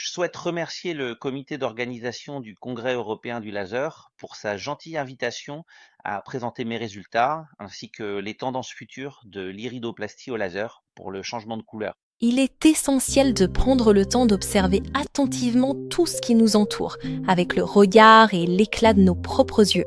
Je souhaite remercier le comité d'organisation du Congrès européen du laser pour sa gentille invitation à présenter mes résultats ainsi que les tendances futures de l'iridoplastie au laser pour le changement de couleur. Il est essentiel de prendre le temps d'observer attentivement tout ce qui nous entoure, avec le regard et l'éclat de nos propres yeux.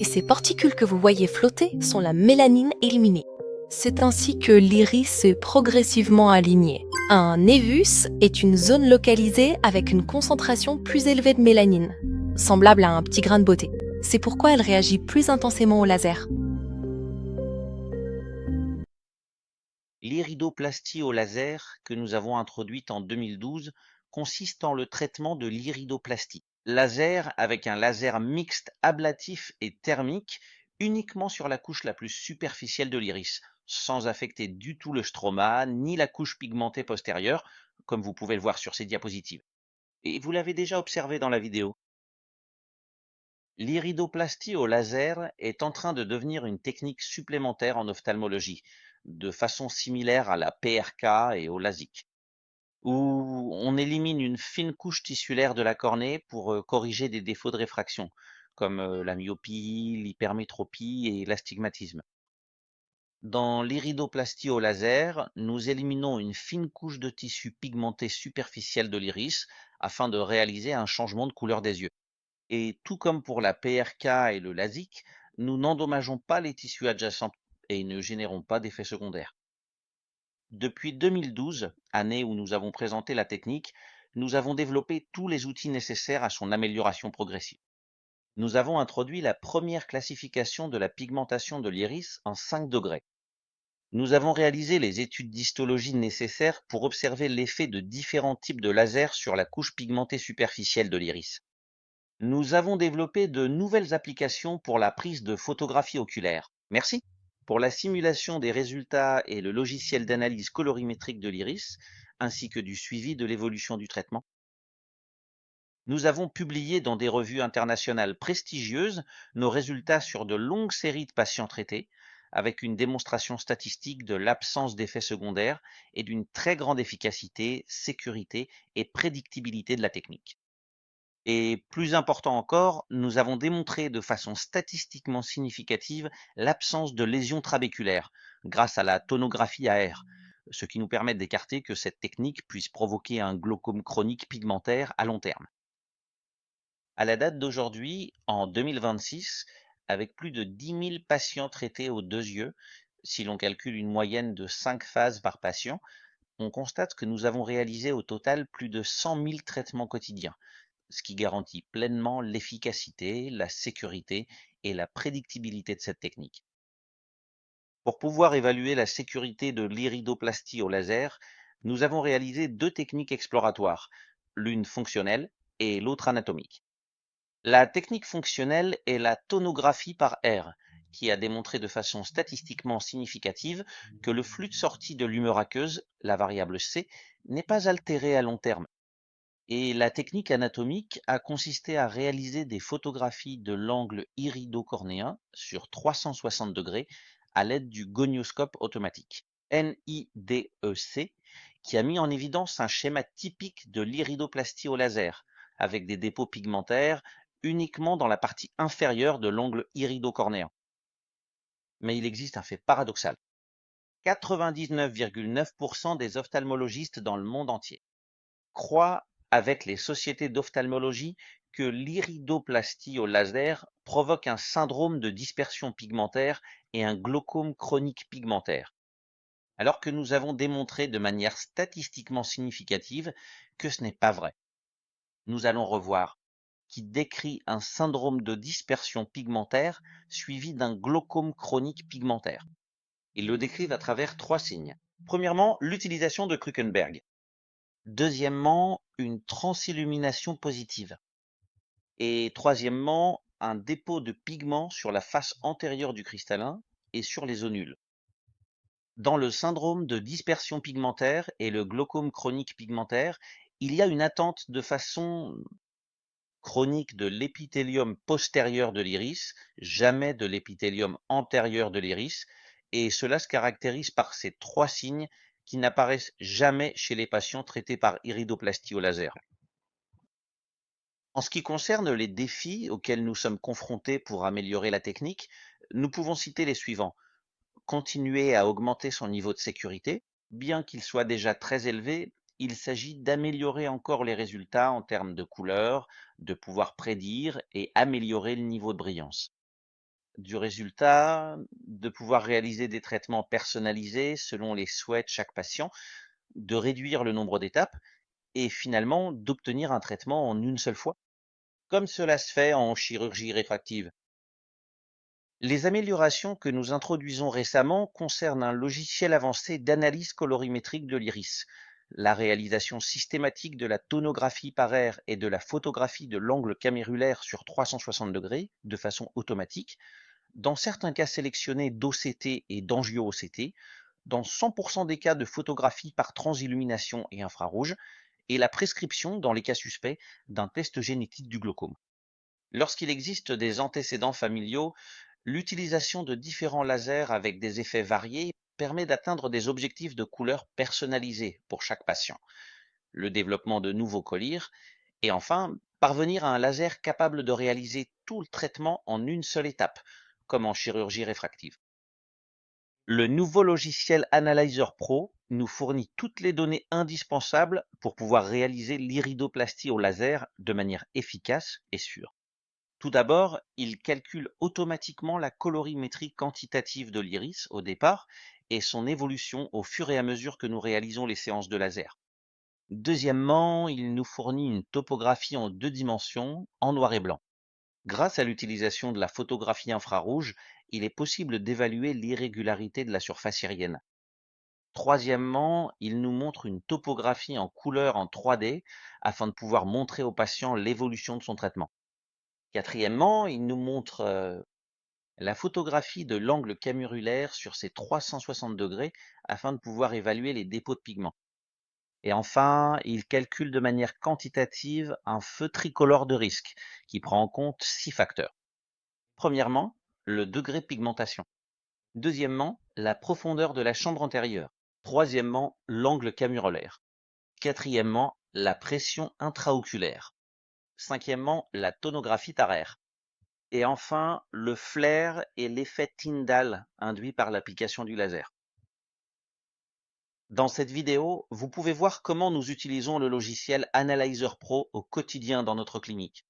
Et ces particules que vous voyez flotter sont la mélanine éliminée. C'est ainsi que l'iris est progressivement aligné. Un névus est une zone localisée avec une concentration plus élevée de mélanine, semblable à un petit grain de beauté. C'est pourquoi elle réagit plus intensément au laser. L'iridoplastie au laser que nous avons introduite en 2012 consiste en le traitement de l'iridoplastie. Laser avec un laser mixte ablatif et thermique uniquement sur la couche la plus superficielle de l'iris, sans affecter du tout le stroma ni la couche pigmentée postérieure, comme vous pouvez le voir sur ces diapositives. Et vous l'avez déjà observé dans la vidéo. L'iridoplastie au laser est en train de devenir une technique supplémentaire en ophtalmologie, de façon similaire à la PRK et au LASIK, où on élimine une fine couche tissulaire de la cornée pour corriger des défauts de réfraction, comme la myopie, l'hypermétropie et l'astigmatisme. Dans l'iridoplastie au laser, nous éliminons une fine couche de tissu pigmenté superficiel de l'iris afin de réaliser un changement de couleur des yeux. Et tout comme pour la PRK et le LASIK, nous n'endommageons pas les tissus adjacents et ne générons pas d'effets secondaires. Depuis 2012, année où nous avons présenté la technique, nous avons développé tous les outils nécessaires à son amélioration progressive. Nous avons introduit la première classification de la pigmentation de l'iris en 5 degrés. Nous avons réalisé les études d'histologie nécessaires pour observer l'effet de différents types de lasers sur la couche pigmentée superficielle de l'iris. Nous avons développé de nouvelles applications pour la prise de photographie oculaire. Merci. Pour la simulation des résultats et le logiciel d'analyse colorimétrique de l'iris, ainsi que du suivi de l'évolution du traitement. Nous avons publié dans des revues internationales prestigieuses nos résultats sur de longues séries de patients traités, avec une démonstration statistique de l'absence d'effets secondaires et d'une très grande efficacité, sécurité et prédictibilité de la technique. Et plus important encore, nous avons démontré de façon statistiquement significative l'absence de lésions trabéculaires grâce à la tonographie AR, ce qui nous permet d'écarter que cette technique puisse provoquer un glaucome chronique pigmentaire à long terme. À la date d'aujourd'hui, en 2026, avec plus de 10 000 patients traités aux 2 yeux, si l'on calcule une moyenne de 5 phases par patient, on constate que nous avons réalisé au total plus de 100 000 traitements quotidiens, ce qui garantit pleinement l'efficacité, la sécurité et la prédictibilité de cette technique. Pour pouvoir évaluer la sécurité de l'iridoplastie au laser, nous avons réalisé 2 techniques exploratoires, l'une fonctionnelle et l'autre anatomique. La technique fonctionnelle est la tonographie par R, qui a démontré de façon statistiquement significative que le flux de sortie de l'humeur aqueuse, la variable C, n'est pas altéré à long terme. Et la technique anatomique a consisté à réaliser des photographies de l'angle iridocornéen sur 360 degrés à l'aide du gonioscope automatique, NIDEC, qui a mis en évidence un schéma typique de l'iridoplastie au laser, avec des dépôts pigmentaires uniquement dans la partie inférieure de l'angle iridocornéen. Mais il existe un fait paradoxal. 99,9% des ophtalmologistes dans le monde entier croient avec les sociétés d'ophtalmologie que l'iridoplastie au laser provoque un syndrome de dispersion pigmentaire et un glaucome chronique pigmentaire, alors que nous avons démontré de manière statistiquement significative que ce n'est pas vrai. Nous allons revoir qui décrit un syndrome de dispersion pigmentaire suivi d'un glaucome chronique pigmentaire. Ils le décrivent à travers 3 signes. Premièrement, l'utilisation de Krukenberg. Deuxièmement, une transillumination positive. Et troisièmement, un dépôt de pigment sur la face antérieure du cristallin et sur les zonules. Dans le syndrome de dispersion pigmentaire et le glaucome chronique pigmentaire, il y a une attente de façon chronique de l'épithélium postérieur de l'iris, jamais de l'épithélium antérieur de l'iris, et cela se caractérise par ces 3 signes qui n'apparaissent jamais chez les patients traités par iridoplastie au laser. En ce qui concerne les défis auxquels nous sommes confrontés pour améliorer la technique, nous pouvons citer les suivants. Continuer à augmenter son niveau de sécurité. Bien qu'il soit déjà très élevé, il s'agit d'améliorer encore les résultats en termes de couleur, de pouvoir prédire et améliorer le niveau de brillance. Du résultat, de pouvoir réaliser des traitements personnalisés selon les souhaits de chaque patient, de réduire le nombre d'étapes et finalement d'obtenir un traitement en une seule fois, comme cela se fait en chirurgie réfractive. Les améliorations que nous introduisons récemment concernent un logiciel avancé d'analyse colorimétrique de l'iris, la réalisation systématique de la tonographie par air et de la photographie de l'angle camérulaire sur 360 degrés de façon automatique, dans certains cas sélectionnés d'OCT et d'angio-OCT, dans 100% des cas de photographie par transillumination et infrarouge, et la prescription, dans les cas suspects, d'un test génétique du glaucome. Lorsqu'il existe des antécédents familiaux, l'utilisation de différents lasers avec des effets variés permet d'atteindre des objectifs de couleur personnalisés pour chaque patient, le développement de nouveaux collyres, et enfin, parvenir à un laser capable de réaliser tout le traitement en une seule étape, comme en chirurgie réfractive. Le nouveau logiciel Analyzer Pro nous fournit toutes les données indispensables pour pouvoir réaliser l'iridoplastie au laser de manière efficace et sûre. Tout d'abord, il calcule automatiquement la colorimétrie quantitative de l'iris au départ et son évolution au fur et à mesure que nous réalisons les séances de laser. Deuxièmement, il nous fournit une topographie en 2 dimensions, en noir et blanc. Grâce à l'utilisation de la photographie infrarouge, il est possible d'évaluer l'irrégularité de la surface irienne. Troisièmement, il nous montre une topographie en couleur en 3D afin de pouvoir montrer au patient l'évolution de son traitement. Quatrièmement, il nous montre la photographie de l'angle camérulaire sur ses 360 degrés afin de pouvoir évaluer les dépôts de pigments. Et enfin, il calcule de manière quantitative un feu tricolore de risque qui prend en compte 6 facteurs. Premièrement, le degré de pigmentation. Deuxièmement, la profondeur de la chambre antérieure. Troisièmement, l'angle camérulaire. Quatrièmement, la pression intraoculaire. Cinquièmement, la tonographie taraire. Et enfin, le flair et l'effet Tyndall induit par l'application du laser. Dans cette vidéo, vous pouvez voir comment nous utilisons le logiciel Analyzer Pro au quotidien dans notre clinique.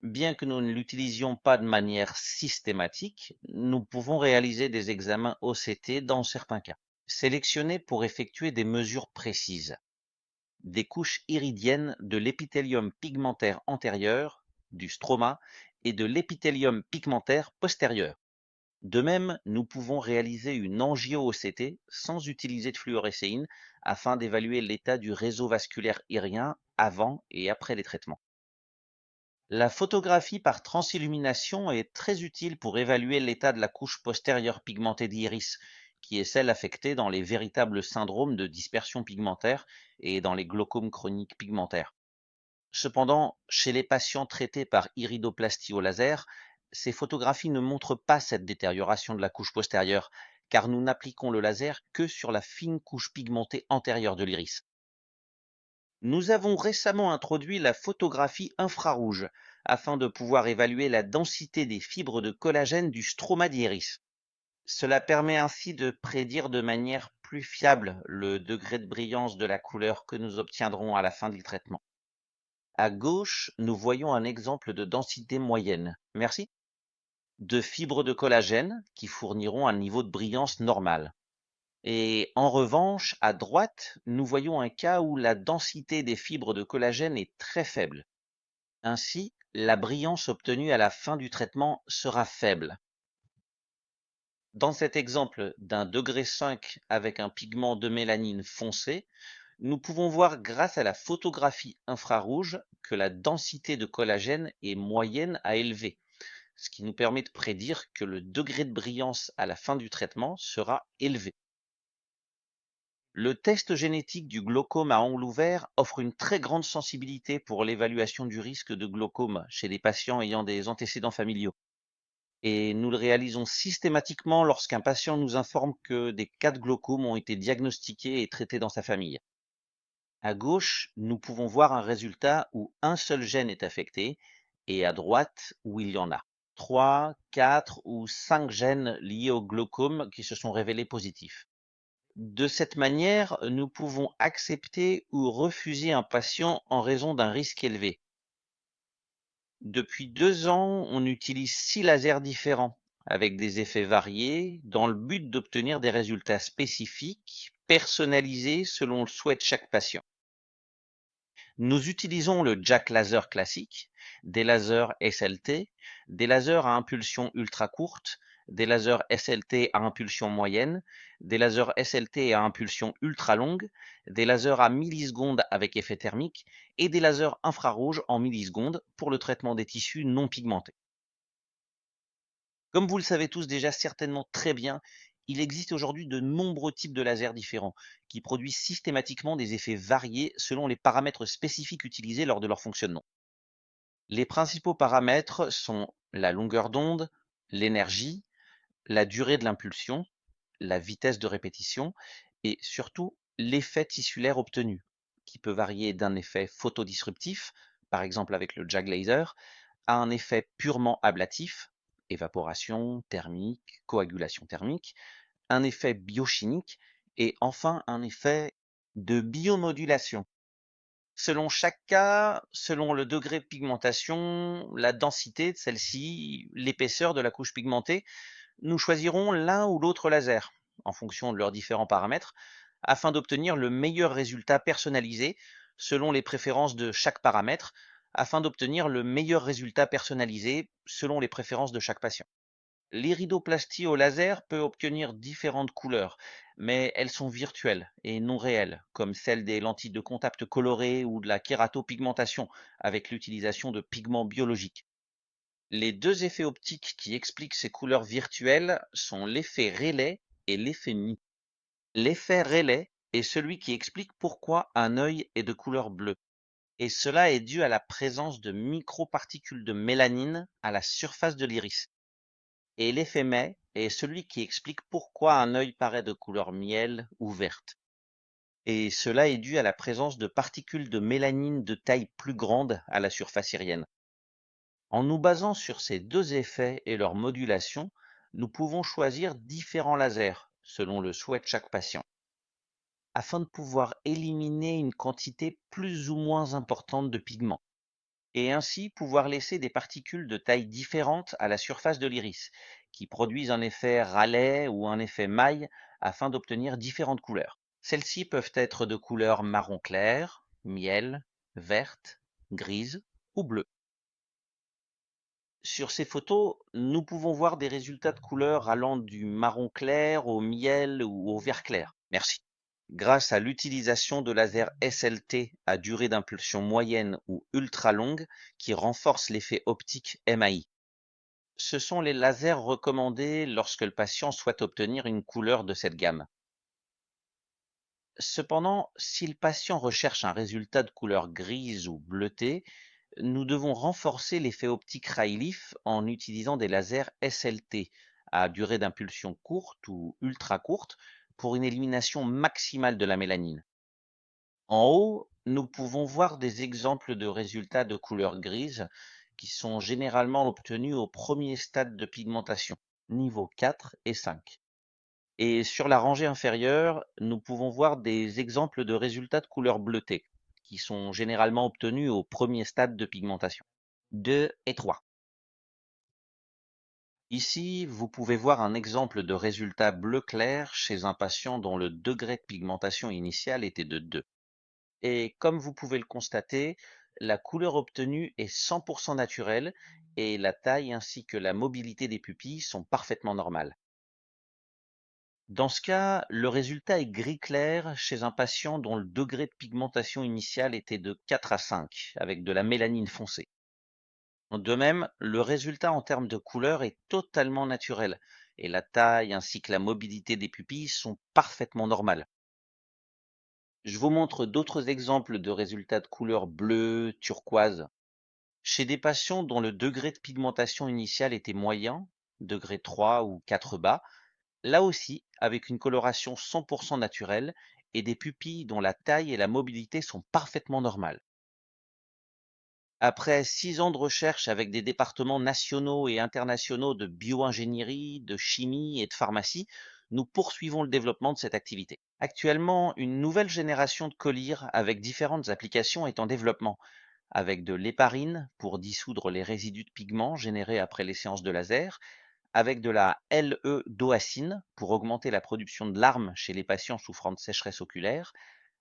Bien que nous ne l'utilisions pas de manière systématique, nous pouvons réaliser des examens OCT dans certains cas, sélectionnés pour effectuer des mesures précises. Des couches iridiennes de l'épithélium pigmentaire antérieur, du stroma, et de l'épithélium pigmentaire postérieur. De même, nous pouvons réaliser une angio-OCT sans utiliser de fluorescéine afin d'évaluer l'état du réseau vasculaire irien avant et après les traitements. La photographie par transillumination est très utile pour évaluer l'état de la couche postérieure pigmentée d'iris, qui est celle affectée dans les véritables syndromes de dispersion pigmentaire et dans les glaucomes chroniques pigmentaires. Cependant, chez les patients traités par iridoplastie au laser, ces photographies ne montrent pas cette détérioration de la couche postérieure, car nous n'appliquons le laser que sur la fine couche pigmentée antérieure de l'iris. Nous avons récemment introduit la photographie infrarouge afin de pouvoir évaluer la densité des fibres de collagène du stroma d'iris. Cela permet ainsi de prédire de manière plus fiable le degré de brillance de la couleur que nous obtiendrons à la fin du traitement. À gauche, nous voyons un exemple de densité moyenne. Merci. De fibres de collagène qui fourniront un niveau de brillance normal. Et en revanche, à droite, nous voyons un cas où la densité des fibres de collagène est très faible. Ainsi, la brillance obtenue à la fin du traitement sera faible. Dans cet exemple d'un degré 5 avec un pigment de mélanine foncé, Nous pouvons voir grâce à la photographie infrarouge que la densité de collagène est moyenne à élevée, ce qui nous permet de prédire que le degré de brillance à la fin du traitement sera élevé. Le test génétique du glaucome à ongles ouverts offre une très grande sensibilité pour l'évaluation du risque de glaucome chez les patients ayant des antécédents familiaux. Et nous le réalisons systématiquement lorsqu'un patient nous informe que des cas de glaucome ont été diagnostiqués et traités dans sa famille. À gauche, nous pouvons voir un résultat où un seul gène est affecté et à droite où il y en a 3, 4 ou 5 gènes liés au glaucome qui se sont révélés positifs. De cette manière, nous pouvons accepter ou refuser un patient en raison d'un risque élevé. Depuis 2 ans, on utilise 6 lasers différents avec des effets variés dans le but d'obtenir des résultats spécifiques, personnalisés selon le souhait de chaque patient. Nous utilisons le jack laser classique, des lasers SLT, des lasers à impulsion ultra courte, des lasers SLT à impulsion moyenne, des lasers SLT à impulsion ultra longue, des lasers à millisecondes avec effet thermique et des lasers infrarouges en millisecondes pour le traitement des tissus non pigmentés. Comme vous le savez tous déjà certainement très bien, il existe aujourd'hui de nombreux types de lasers différents qui produisent systématiquement des effets variés selon les paramètres spécifiques utilisés lors de leur fonctionnement. Les principaux paramètres sont la longueur d'onde, l'énergie, la durée de l'impulsion, la vitesse de répétition et surtout l'effet tissulaire obtenu, qui peut varier d'un effet photodisruptif, par exemple avec le JAG laser, à un effet purement ablatif, évaporation thermique, coagulation thermique, un effet biochimique et enfin un effet de biomodulation. Selon chaque cas, selon le degré de pigmentation, la densité de celle-ci, l'épaisseur de la couche pigmentée, nous choisirons l'un ou l'autre laser, en fonction de leurs différents paramètres, afin d'obtenir le meilleur résultat personnalisé selon les préférences de chaque paramètre, afin d'obtenir le meilleur résultat personnalisé selon les préférences de chaque patient. L'iridoplastie au laser peut obtenir différentes couleurs, mais elles sont virtuelles et non réelles, comme celles des lentilles de contact colorées ou de la kératopigmentation avec l'utilisation de pigments biologiques. Les deux effets optiques qui expliquent ces couleurs virtuelles sont l'effet Rayleigh et l'effet Ney. L'effet Rayleigh est celui qui explique pourquoi un œil est de couleur bleue, et cela est dû à la présence de microparticules de mélanine à la surface de l'iris. Et l'effet May est celui qui explique pourquoi un œil paraît de couleur miel ou verte. Et cela est dû à la présence de particules de mélanine de taille plus grande à la surface irienne. En nous basant sur ces deux effets et leur modulation, nous pouvons choisir différents lasers selon le souhait de chaque patient, afin de pouvoir éliminer une quantité plus ou moins importante de pigments, et ainsi pouvoir laisser des particules de taille différente à la surface de l'iris, qui produisent un effet Rayleigh ou un effet maille afin d'obtenir différentes couleurs. Celles-ci peuvent être de couleur marron clair, miel, verte, grise ou bleue. Sur ces photos, nous pouvons voir des résultats de couleurs allant du marron clair au miel ou au vert clair. Merci. Grâce à l'utilisation de lasers SLT à durée d'impulsion moyenne ou ultra longue qui renforcent l'effet optique MAI. Ce sont les lasers recommandés lorsque le patient souhaite obtenir une couleur de cette gamme. Cependant, si le patient recherche un résultat de couleur grise ou bleutée, nous devons renforcer l'effet optique Rayleigh en utilisant des lasers SLT à durée d'impulsion courte ou ultra courte pour une élimination maximale de la mélanine. En haut, nous pouvons voir des exemples de résultats de couleur grise qui sont généralement obtenus au premier stade de pigmentation, niveau 4 et 5. Et sur la rangée inférieure, nous pouvons voir des exemples de résultats de couleur bleutée, qui sont généralement obtenus au premier stade de pigmentation, 2 et 3. Ici, vous pouvez voir un exemple de résultat bleu clair chez un patient dont le degré de pigmentation initial était de 2. Et comme vous pouvez le constater, la couleur obtenue est 100% naturelle et la taille ainsi que la mobilité des pupilles sont parfaitement normales. Dans ce cas, le résultat est gris clair chez un patient dont le degré de pigmentation initiale était de 4 à 5, avec de la mélanine foncée. De même, le résultat en termes de couleur est totalement naturel, et la taille ainsi que la mobilité des pupilles sont parfaitement normales. Je vous montre d'autres exemples de résultats de couleur bleue, turquoise. Chez des patients dont le degré de pigmentation initiale était moyen, degré 3 ou 4 bas, là aussi avec une coloration 100% naturelle et des pupilles dont la taille et la mobilité sont parfaitement normales. Après 6 ans de recherche avec des départements nationaux et internationaux de bioingénierie, de chimie et de pharmacie, nous poursuivons le développement de cette activité. Actuellement, une nouvelle génération de collyres avec différentes applications est en développement, avec de l'héparine pour dissoudre les résidus de pigments générés après les séances de laser, avec de la LE-doacine pour augmenter la production de larmes chez les patients souffrant de sécheresse oculaire,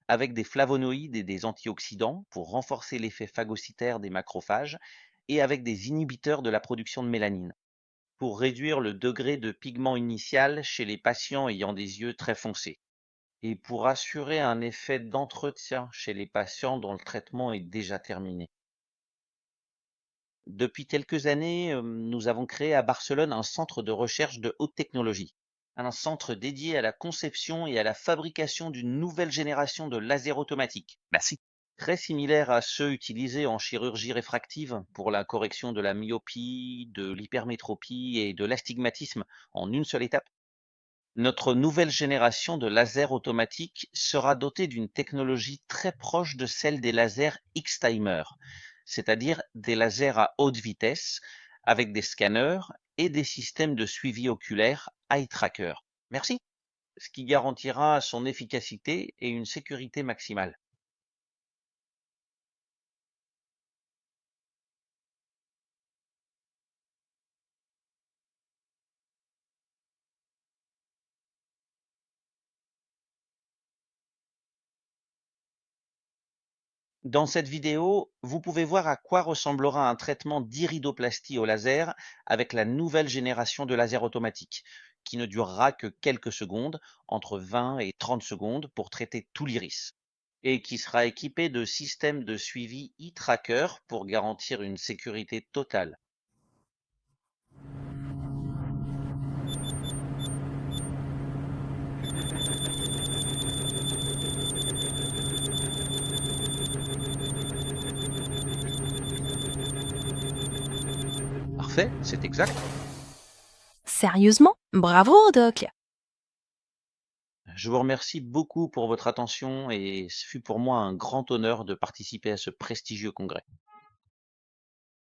avec des flavonoïdes et des antioxydants pour renforcer l'effet phagocytaire des macrophages, et avec des inhibiteurs de la production de mélanine, pour réduire le degré de pigment initial chez les patients ayant des yeux très foncés, et pour assurer un effet d'entretien chez les patients dont le traitement est déjà terminé. Depuis quelques années, nous avons créé à Barcelone un centre de recherche de haute technologie, un centre dédié à la conception et à la fabrication d'une nouvelle génération de lasers automatiques. Merci. Très similaires à ceux utilisés en chirurgie réfractive pour la correction de la myopie, de l'hypermétropie et de l'astigmatisme en une seule étape. Notre nouvelle génération de lasers automatiques sera dotée d'une technologie très proche de celle des lasers X-Timer, c'est-à-dire des lasers à haute vitesse avec des scanners et des systèmes de suivi oculaire eye tracker. Merci. Ce qui garantira son efficacité et une sécurité maximale. Dans cette vidéo, vous pouvez voir à quoi ressemblera un traitement d'iridoplastie au laser avec la nouvelle génération de laser automatique, qui ne durera que quelques secondes, entre 20 et 30 secondes, pour traiter tout l'iris, et qui sera équipé de systèmes de suivi e-tracker pour garantir une sécurité totale. Parfait, c'est exact. Sérieusement? Bravo, Doc! Je vous remercie beaucoup pour votre attention et ce fut pour moi un grand honneur de participer à ce prestigieux congrès.